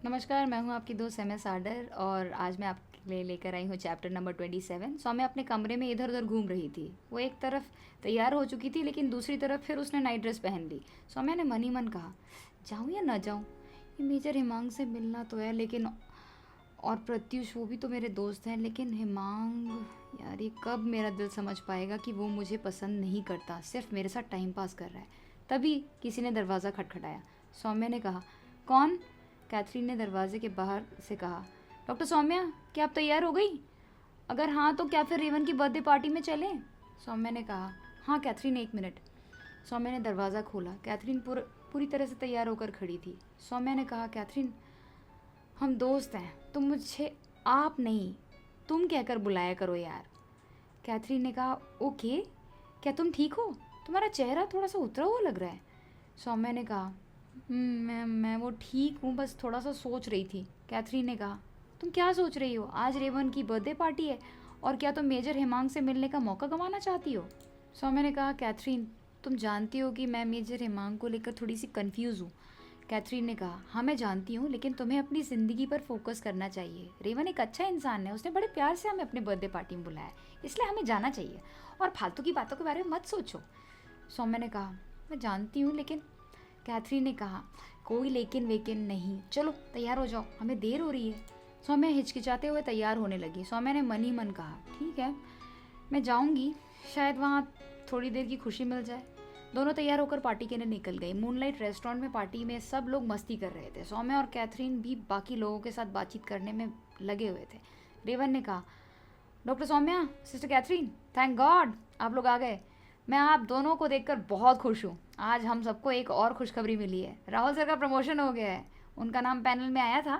नमस्कार, मैं हूँ आपकी दोस्त एमएस आडर और आज मैं आपके लिए लेकर आई हूँ चैप्टर नंबर 27। सौम्या अपने कमरे में इधर उधर घूम रही थी। वो एक तरफ तैयार हो चुकी थी, लेकिन दूसरी तरफ फिर उसने नाइट ड्रेस पहन ली। सौम्या ने मन ही मन कहा, जाऊँ या ना जाऊँ? ये मेजर हिमांग से मिलना तो है, लेकिन और प्रत्युष वो भी तो मेरे दोस्त हैं, लेकिन हिमांग, यार ये कब मेरा दिल समझ पाएगा कि वो मुझे पसंद नहीं करता, सिर्फ मेरे साथ टाइम पास कर रहा है। तभी किसी ने दरवाज़ा खटखटाया। सौम्या ने कहा, कौन? कैथरीन ने दरवाजे के बाहर से कहा, डॉक्टर सौम्या, क्या आप तैयार हो गई? अगर हाँ तो क्या फिर रेवन की बर्थडे पार्टी में चलें? सौम्या ने कहा, हाँ कैथरीन, एक मिनट। सौम्या ने दरवाज़ा खोला। कैथरीन पूरी तरह से तैयार होकर खड़ी थी। सौम्या ने कहा, कैथरीन, हम दोस्त हैं, तुम मुझे आप नहीं तुम कहकर बुलाया करो यार। कैथरीन ने कहा, ओके, क्या तुम ठीक हो? तुम्हारा चेहरा थोड़ा सा उतरा हुआ लग रहा है। सौम्या ने कहा, मैं वो ठीक हूँ, बस थोड़ा सा सोच रही थी। कैथरीन ने कहा, तुम क्या सोच रही हो? आज रेवन की बर्थडे पार्टी है, और क्या तुम मेजर हिमांग से मिलने का मौका गंवाना चाहती हो? सौम्या ने कहा, कैथरीन, तुम जानती हो कि मैं मेजर हिमांग को लेकर थोड़ी सी कंफ्यूज हूँ। कैथरीन ने कहा, हाँ मैं जानती हूँ, लेकिन तुम्हें अपनी ज़िंदगी पर फोकस करना चाहिए। रेवन एक अच्छा इंसान है, उसने बड़े प्यार से हमें अपने बर्थडे पार्टी में बुलाया है, इसलिए हमें जाना चाहिए, और फालतू की बातों के बारे में मत सोचो। सौम्या ने कहा, मैं जानती हूँ, लेकिन कैथरीन ने कहा, कोई लेकिन वेकिन नहीं, चलो तैयार हो जाओ, हमें देर हो रही है। सौम्या हिचकिचाते हुए तैयार होने लगी। सौम्या ने मन ही मन कहा, ठीक है, मैं जाऊंगी, शायद वहाँ थोड़ी देर की खुशी मिल जाए। दोनों तैयार होकर पार्टी के लिए निकल गई। मूनलाइट रेस्टोरेंट में पार्टी में सब लोग मस्ती कर रहे थे। सौम्या और कैथरीन भी बाकी लोगों के साथ बातचीत करने में लगे हुए थे। रेवन ने कहा, doctor Saumya, sister Catherine, thank God आप लोग आ गए। मैं आप दोनों को देखकर बहुत खुश हूँ। आज हम सबको एक और खुशखबरी मिली है, राहुल सर का प्रमोशन हो गया है। उनका नाम पैनल में आया था,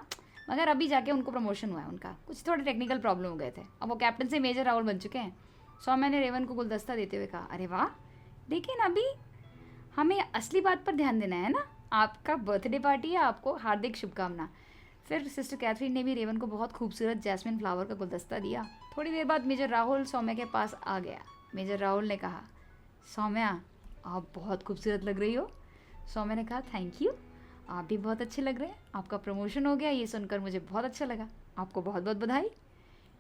मगर अभी जाके उनको प्रमोशन हुआ है। उनका कुछ थोड़े टेक्निकल प्रॉब्लम हो गए थे, अब वो कैप्टन से मेजर राहुल बन चुके हैं। सौम्या ने रेवन को गुलदस्ता देते हुए कहा, अरे वाह, लेकिन अभी हमें असली बात पर ध्यान देना है ना, आपका बर्थडे पार्टी है, आपको हार्दिक शुभकामना। फिर सिस्टर कैथरीन ने भी रेवन को बहुत खूबसूरत जैस्मिन फ्लावर का गुलदस्ता दिया। थोड़ी देर बाद मेजर राहुल सौम्या के पास आ गया। मेजर राहुल ने कहा, सौम्या, आप बहुत खूबसूरत लग रही हो। सौम्या ने कहा, थैंक यू, आप भी बहुत अच्छे लग रहे हैं, आपका प्रमोशन हो गया, ये सुनकर मुझे बहुत अच्छा लगा, आपको बहुत बहुत बधाई।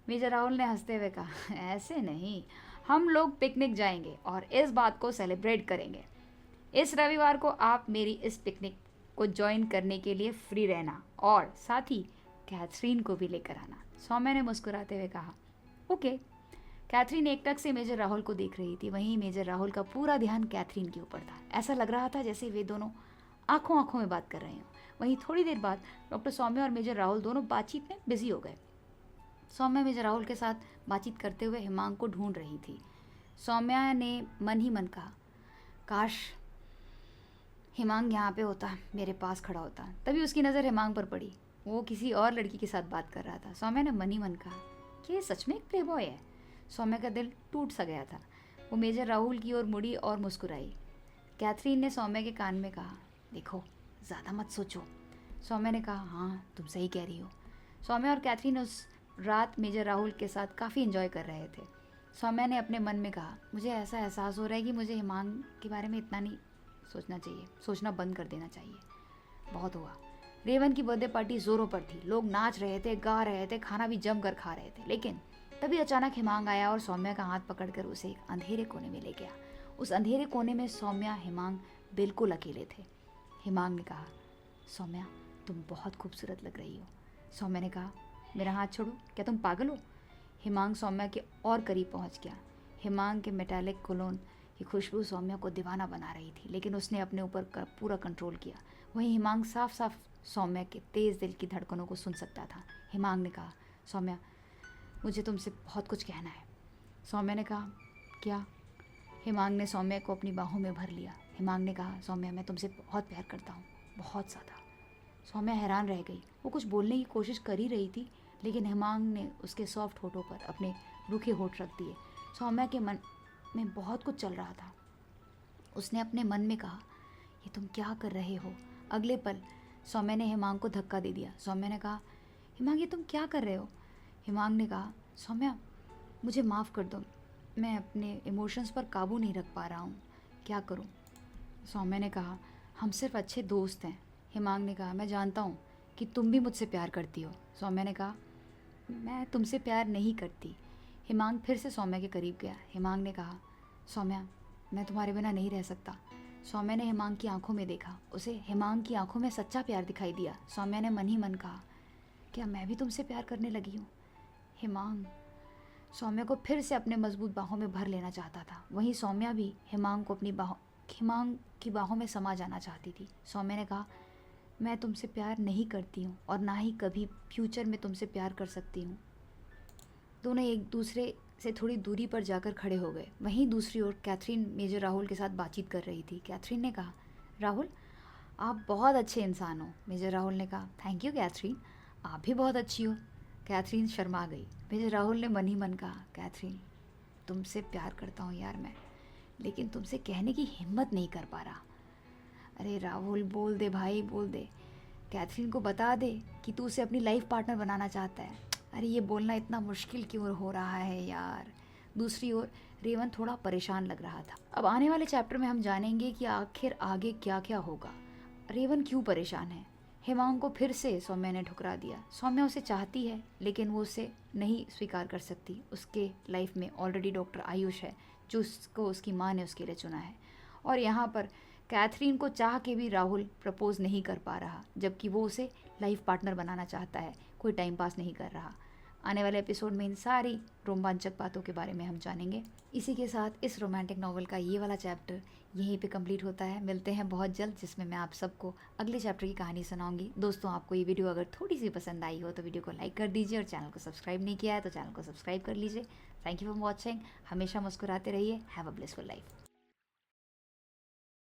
मेजर राहुल ने हंसते हुए कहा, ऐसे नहीं, हम लोग पिकनिक जाएंगे और इस बात को सेलिब्रेट करेंगे। इस रविवार को आप मेरी इस पिकनिक को ज्वाइन करने के लिए फ्री रहना, और साथ ही कैथरीन को भी लेकर आना। सौम्या ने मुस्कुराते हुए कहा, ओके। कैथरीन एकटक से मेजर राहुल को देख रही थी। वहीं मेजर राहुल का पूरा ध्यान कैथरीन के ऊपर था। ऐसा लग रहा था जैसे वे दोनों आंखों आंखों में बात कर रहे हों। वहीं थोड़ी देर बाद डॉक्टर सौम्या और मेजर राहुल दोनों बातचीत में बिजी हो गए। सौम्या मेजर राहुल के साथ बातचीत करते हुए हिमांग को ढूंढ रही थी। सौम्या ने मन ही मन कहा, काश हिमांग यहाँ पे होता, मेरे पास खड़ा होता। तभी उसकी नज़र हिमांग पर पड़ी। वो किसी और लड़की के साथ बात कर रहा था। सौम्या ने मन ही मन कहा, कि ये सच में एक प्ले बॉय है। सौम्या का दिल टूट सा गया था। वो मेजर राहुल की ओर मुड़ी और मुस्कुराई। कैथरीन ने सौम्या के कान में कहा, देखो, ज़्यादा मत सोचो। सौम्या ने कहा, हाँ तुम सही कह रही हो। सौम्या और कैथरीन उस रात मेजर राहुल के साथ काफ़ी इंजॉय कर रहे थे। सौम्या ने अपने मन में कहा, मुझे ऐसा एहसास हो रहा है कि मुझे हिमांग के बारे में इतना नहीं सोचना चाहिए, सोचना बंद कर देना चाहिए। बहुत हुआ। रेवन की बर्थडे पार्टी जोरों पर थी। लोग नाच रहे थे, गा रहे थे, खाना भी जमकर खा रहे थे। लेकिन तभी अचानक हिमांग आया और सौम्या का हाथ पकड़कर उसे एक अंधेरे कोने में ले गया। उस अंधेरे कोने में सौम्या, हिमांग बिल्कुल अकेले थे। हिमांग ने कहा, सौम्या, तुम बहुत खूबसूरत लग रही हो। सौम्या ने कहा, मेरा हाथ छोड़ो, क्या तुम पागल हो? हिमांग सौम्या के और करीब पहुंच गया। हिमांग के मेटालिक कोलोन की खुशबू सौम्या को दीवाना बना रही थी, लेकिन उसने अपने ऊपर पूरा कंट्रोल किया। वहीं हिमांग साफ साफ सौम्या के तेज़ दिल की धड़कनों को सुन सकता था। हिमांग ने कहा, सौम्या, मुझे तुमसे बहुत कुछ कहना है। सौम्या ने कहा, क्या? हिमांग ने सौम्या को अपनी बाहों में भर लिया। हिमांग ने कहा, सौम्या, मैं तुमसे बहुत प्यार करता हूँ, बहुत ज़्यादा। सौम्या हैरान रह गई। वो कुछ बोलने की कोशिश कर ही रही थी, लेकिन हिमांग ने उसके सॉफ्ट होठों पर अपने रूखे होठ रख दिए। सौम्या के मन में बहुत कुछ चल रहा था। उसने अपने मन में कहा, ये तुम क्या कर रहे हो? अगले पल सौम्या ने हिमांग को धक्का दे दिया। सौम्या ने कहा, हिमांग, ये तुम क्या कर रहे हो? हिमांग ने कहा, सौम्या, मुझे माफ़ कर दो, मैं अपने इमोशंस पर काबू नहीं रख पा रहा हूँ, क्या करूँ? सौम्या ने कहा, हम सिर्फ अच्छे दोस्त हैं। हिमांग ने कहा, मैं जानता हूँ, कि तुम भी मुझसे प्यार करती हो। सौम्या ने कहा, मैं तुमसे प्यार नहीं करती। हिमांग फिर से सौम्या के करीब गया। हिमांग ने कहा, सौम्या, मैं तुम्हारे बिना नहीं रह सकता। सौम्या ने हिमांग की आंखों में देखा। उसे हिमांग की आंखों में सच्चा प्यार दिखाई दिया। सौम्या ने मन ही मन कहा, क्या मैं भी तुमसे प्यार करने लगी हूँ? हिमांग सौम्या को फिर से अपने मजबूत बाहों में भर लेना चाहता था। वहीं सौम्या भी हिमांग की बाहों में समा जाना चाहती थी। सौम्या ने कहा, मैं तुमसे प्यार नहीं करती हूँ और ना ही कभी फ्यूचर में तुमसे प्यार कर सकती हूँ। दोनों एक दूसरे से थोड़ी दूरी पर जाकर खड़े हो गए। वहीं दूसरी ओर कैथरीन मेजर राहुल के साथ बातचीत कर रही थी। कैथरीन ने कहा, राहुल, आप बहुत अच्छे इंसान हो। मेजर राहुल ने कहा, थैंक यू कैथरीन, आप भी बहुत अच्छी हो। कैथरीन शर्मा गई। मेजर राहुल ने मन ही मन कहा, कैथरीन, तुमसे प्यार करता हूँ यार मैं, लेकिन तुमसे कहने की हिम्मत नहीं कर पा रहा। अरे राहुल, बोल दे भाई, बोल दे। कैथरीन को बता दे कि तू उसे अपनी लाइफ पार्टनर बनाना चाहता है। अरे ये बोलना इतना मुश्किल क्यों हो रहा है यार। दूसरी ओर रेवन थोड़ा परेशान लग रहा था। अब आने वाले चैप्टर में हम जानेंगे कि आखिर आगे क्या क्या होगा। रेवन क्यों परेशान है। हिमांग को फिर से सौम्या ने ठुकरा दिया। सौम्या उसे चाहती है लेकिन वो उसे नहीं स्वीकार कर सकती। उसके लाइफ में ऑलरेडी डॉक्टर आयुष है, जो उसको उसकी माँ ने उसके लिए चुना है। और यहाँ पर कैथरीन को चाह के भी राहुल प्रपोज नहीं कर पा रहा, जबकि वो उसे लाइफ पार्टनर बनाना चाहता है, कोई टाइम पास नहीं कर रहा। आने वाले एपिसोड में इन सारी रोमांचक बातों के बारे में हम जानेंगे। इसी के साथ इस रोमांटिक नॉवल का ये वाला चैप्टर यहीं पे कंप्लीट होता है। मिलते हैं बहुत जल्द, जिसमें मैं आप सबको अगले चैप्टर की कहानी सुनाऊंगी। दोस्तों, आपको ये वीडियो अगर थोड़ी सी पसंद आई हो तो वीडियो को लाइक कर दीजिए, और चैनल को सब्सक्राइब नहीं किया है तो चैनल को सब्सक्राइब कर लीजिए। Thank you for watching. हमेशा मुस्कुराते रहिए। Have a blissful life.